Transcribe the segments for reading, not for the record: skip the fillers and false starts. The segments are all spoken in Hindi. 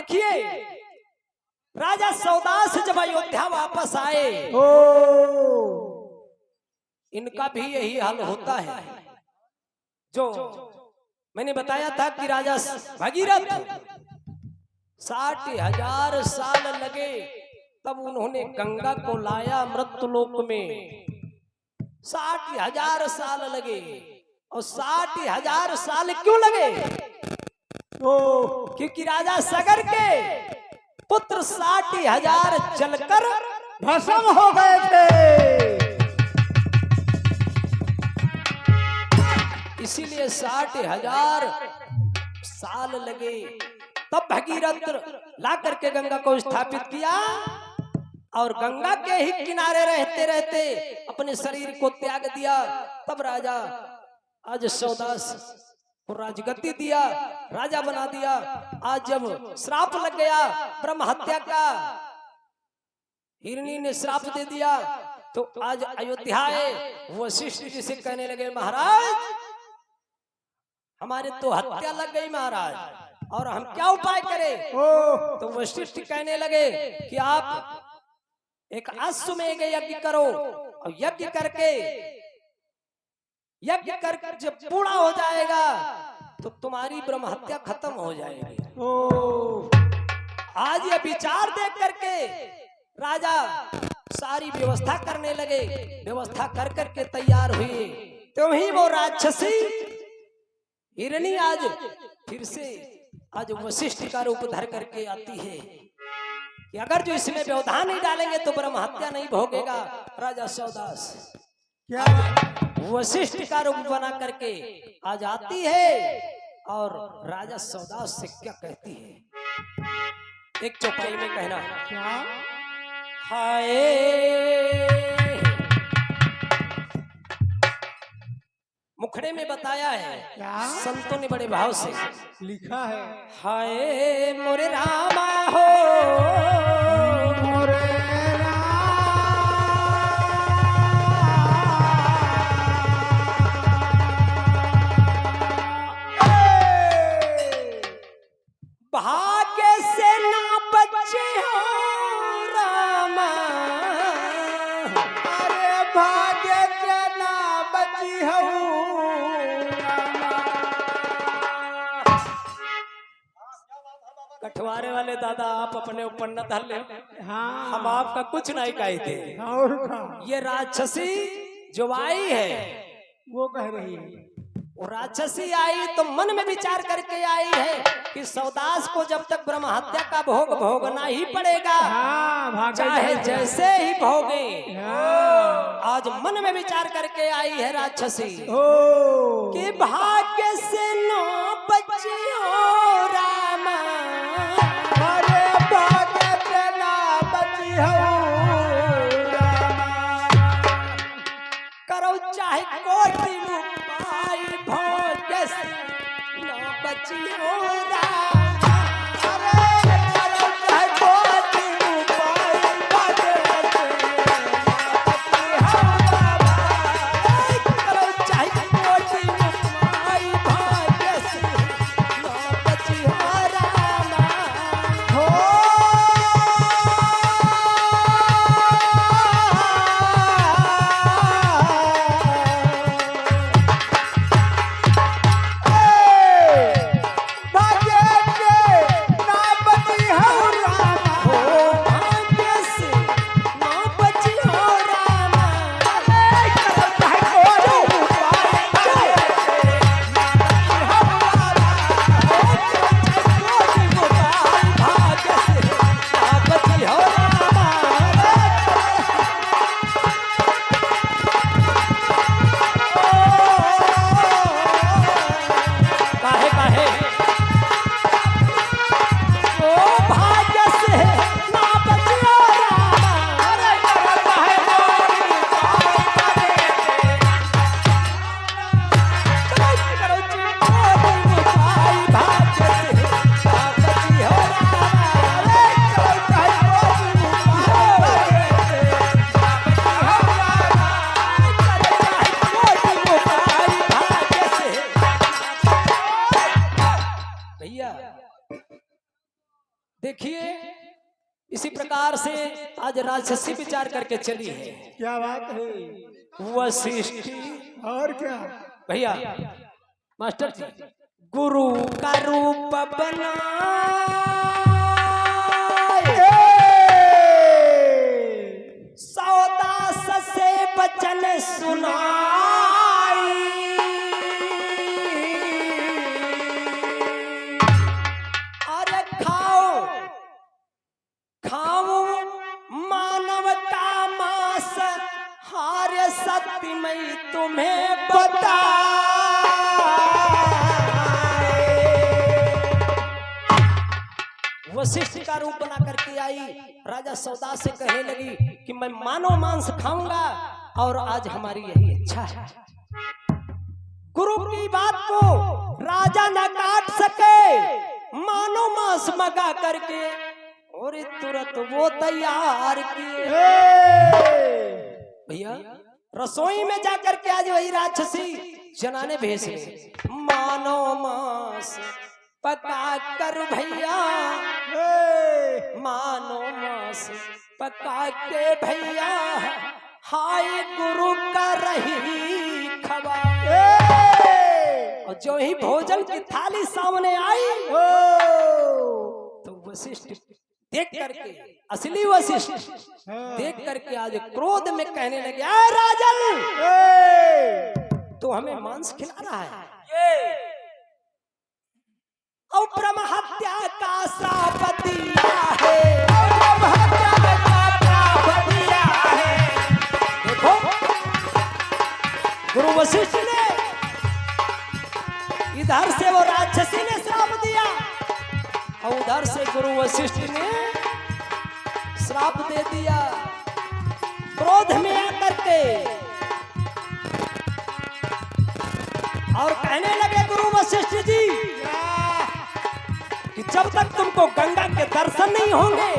देखिए राजा सौदास जब अयोध्या वापस आए, इनका भी यही हाल होता है। जो मैंने बताया था कि राजा भगीरथ 60,000 साल लगे तब उन्होंने गंगा को लाया मृत्युलोक में। 60,000 साल लगे। और 60,000 साल क्यों लगे? क्योंकि राजा सगर के पुत्र 60,000 जलकर भस्म हो गए थे। इसीलिए 60,000 साल लगे। तब भगीरथ ला करके गंगा को स्थापित किया और गंगा के ही किनारे रहते रहते अपने शरीर को त्याग दिया। तब राजा आज सौदास को राजगद्दी दिया, राजा बना दिया। आज जब श्राप लग गया ब्रह्म हत्या का, हिरणी ने श्राप दे दिया, तो आज अयोध्या आए वशिष्ठ जी से कहने लगे, महाराज हमारे तो हत्या लग गई महाराज, और हम क्या उपाय करें? तो वशिष्ठ कहने लगे कि आप एक अश्वमेध यज्ञ करो, और यज्ञ कर जब पूरा हो जाएगा तो तुम्हारी ब्रह्म हत्या खत्म हो जाएगी। आज ये विचार देख करके राजा सारी व्यवस्था करने लगे। व्यवस्था कर करके तैयार हुए, तो ही वो राक्षसी हिरणी आज फिर से आज वशिष्ठ का रूप धर करके आती है कि अगर जो इसमें व्यवधान नहीं डालेंगे तो ब्रह्म हत्या नहीं भोगेगा। राजा सौदास क्या वशिष्ठ का रूप बना करके आज आती है और राजा सौदास से क्या कहती है? एक चौपाई में कहना, क्या हाय मुखड़े में बताया है, क्या संतों ने बड़े भाव से लिखा है? हाय मोरे रामा हो, मोरे भाग्य से ना बचे हो रामा, अरे भाग्य से ना बची हूँ कठवारे वाले दादा आप अपने ऊपर न धर ले, हाँ हम आपका कुछ नहीं कहते। और का ये राक्षसी जो आई है, वो कह रही है। वो राक्षसी आई तो मन में विचार करके आई है कि सौदास को जब तक ब्रह्म हत्या का भोग भोगना ही पड़ेगा, हाँ भाग्य चाहे जैसे ही भोगे। हाँ आज मन में विचार करके आई है राक्षसी कि ओ भाग्य से नो बचे हो रामा, अरे भाग्य से ना बची हूँ करो चाहे कोटि उपाय, भाग्य से नो बची हो रामा। अरे करो चाहे कोटि उपाय, भाग्य से करो चाहे कोटि उपाय, भाग्य से नो बची हो रामा। भाग्य से नो बची हो रामा। भाग्य से नो बची हो रामा। काहे काहे ओ भाग्य से ना बचियो रामा। अरे काहे करो चिंता भाई, भाग्य से ना बचियो रामा। भाग्य से भैया देखिए इसी प्रकार से आज राजसी विचार करके चली है क्या बात है। वशिष्ठ। और क्या। भैया मास्टर जी, गुरु का रूप बना सौदास से वचन सुनाई, अरे खाओ खाओ मानव का मांस, हारे सत्य में तुम्हें बता। वशिष्ठ का रूप बना करके आई, राजा सौदास से कहने लगी कि मैं मानव मांस खाऊंगा और आज हमारी यही इच्छा है। गुरु की बात को राजा न काट सके, मानव मांस मंगा करके और तुरंत वो तैयार किए। भैया रसोई में जाकर के आज वही राक्षसी जनाने भेज मानव मांस पका कर भैया, मानो मांस पका के भैया, हाय गुरु का रही खबा। और जो ही भोजन की थाली सामने आई तो वशिष्ठ देख करके, असली वशिष्ठ देख करके आज क्रोध में कहने लगे, अरे राजन तो हमें मांस खिला रहा है, और ब्रह्म हत्या का श्राप दिया है, ब्रह्म हत्या का श्राप दिया है। देखो गुरु वशिष्ठ ने इधर से वो राक्षसी ने श्राप दिया और उधर से गुरु वशिष्ठ ने श्राप दे दिया। क्रोध में आकर के और कहने लगे गुरु वशिष्ठ जी कि जब तक तुमको गंगा के दर्शन नहीं होंगे,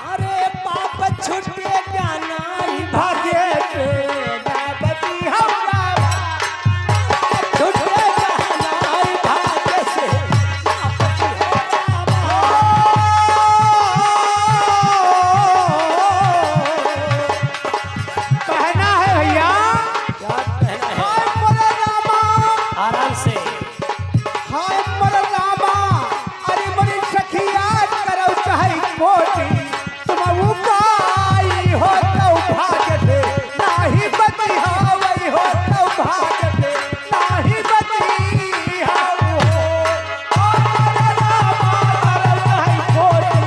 अरे पाप छूटेगा नहीं, भाग्य छूटेगा नहीं, भाग्य से कहना है भैया। क्या कहना है, आराम से। हाय मरलामा, अरे बड़ी सखिया करो चाहे मोटी, तुम उपाय हो तो भाग्य से नाही बती हो, वही हो तो भाग्य से नाही बती हो। मरलामा करो चाहे मोटी,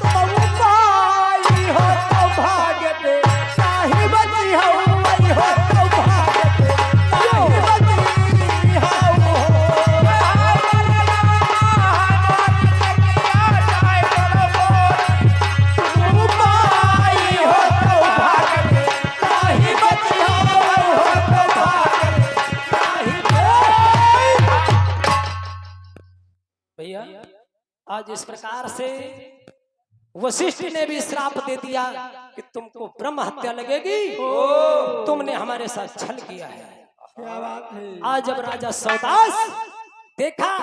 तुम उपाय हो तो भाग्य से नाही बती हो, वही हो तो भाग्य से नाही बती हो। भैया आज इस प्रकार से वशिष्ठ ने भी श्राप दे दिया कि तुमको ब्रह्म हत्या लगेगी, तुमने हमारे साथ छल किया है। क्या बात है। आज जब राजा सौदास देखा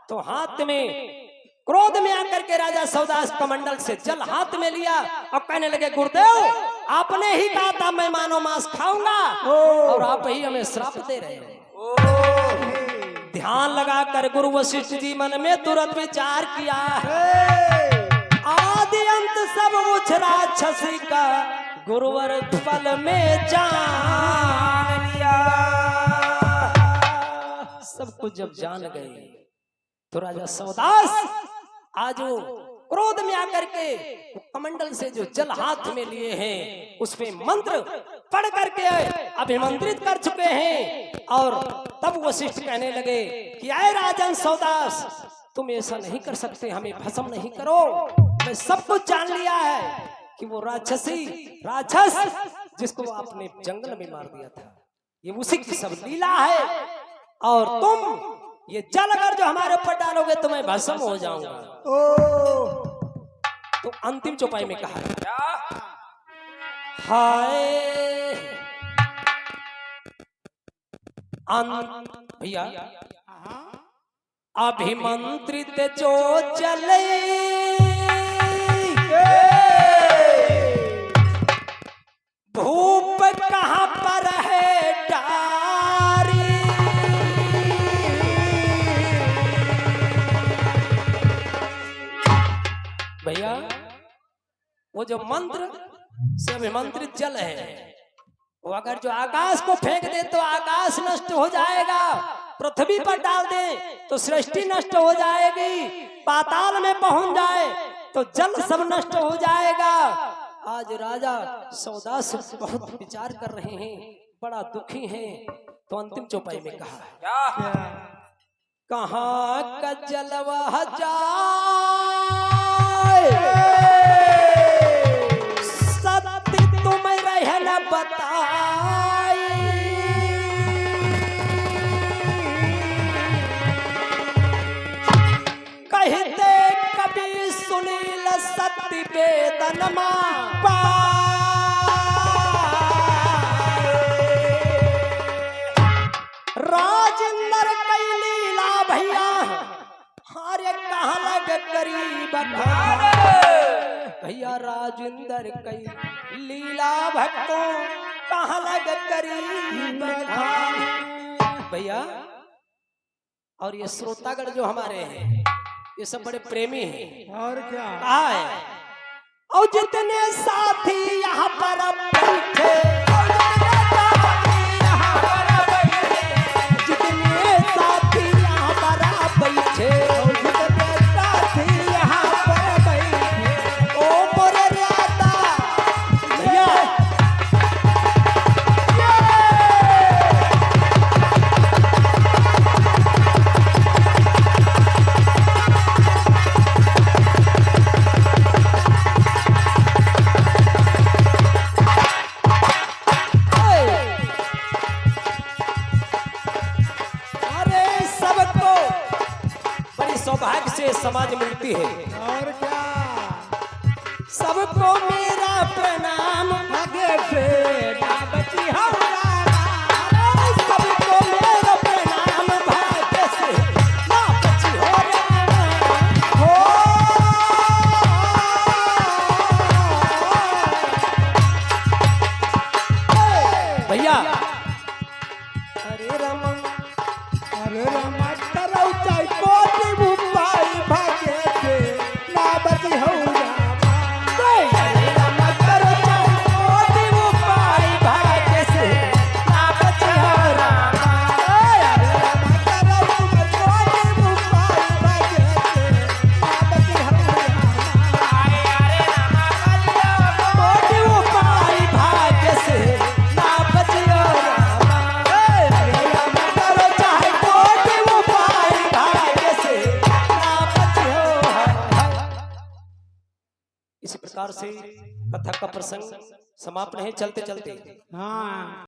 तो हाथ में, क्रोध में आकर के राजा सौदास कमंडल से जल हाथ में लिया और कहने लगे गुरुदेव आपने ही कहा था मैं मानव मांस खाऊंगा और आप ही हमें श्राप दे रहे हो। ध्यान लगाकर गुरु वशिष्ठ जी मन में तुरंत विचार किया, आदि अंत सब मुझ राक्षसी का गुरुवर फल में जान लिया। सब कुछ जब जान गए तो राजा सौदास आज वो क्रोध में आकर के कमंडल से जो जल हाथ में लिए हैं उस पे मंत्र पढ़ करके अभिमंत्रित कर चुके हैं। और तब वशिष्ठ कहने लगे कि आए राजन सौदास तुम ऐसा नहीं कर सकते, हमें भस्म नहीं करो। मैं सब कुछ जान लिया है कि वो राक्षस जिसको आपने जंगल में मार दिया था ये उसी की सब लीला है, और तुम ये जल अगर जो हमारे ऊपर डालोगे तो मैं भस्म हो जाऊंगा। तो अंतिम चौपाई में कहा, हाय भैया अभिमंत्रित जो चले भूप कहाँ पर है डारी। भैया वो जो मंत्र से अभिमंत्रित जल है, वो अगर जो आकाश को फेंक दे तो आकाश नष्ट हो जाएगा, पृथ्वी पर डाल दे तो सृष्टि नष्ट हो जाएगी, पाताल में पहुंच जाए तो जल सब नष्ट हो जाएगा। आज राजा सौदास बहुत विचार कर रहे हैं, बड़ा दुखी हैं, तो अंतिम चौपाई में कहा कहाँ का जलवा जाए सत्य तुम रह न बताई। कहते कभी सुनील सत्य वेदन राजेंद्र कई लीला भैया हारे कहाँ लग गरीब भैया राजेंद्र कई लीला भक्तों कहाँ लग गरीब भैया। और ये श्रोतागण जो हमारे हैं ये सब बड़े प्रेमी हैं। और क्या कहा है और जितने साथी यहाँ पर बैठे जितने साथी यहाँ पर बैठे जितने साथी यहाँ पर बैठे ओ मोरे राधा भैया सौभाग्य से समाज मिलती है। और क्या सबको मेरा प्रणाम आगे से ना बची हम सबको मेरा प्रणाम भाग्य से ना बची हो भैया। अरे रमन अरे रमा तरौ चाय कोटी मुंबई भागे से ना बची हो इसी प्रकार से कथा का प्रसंग समाप्त नहीं, चलते चलते हाँ।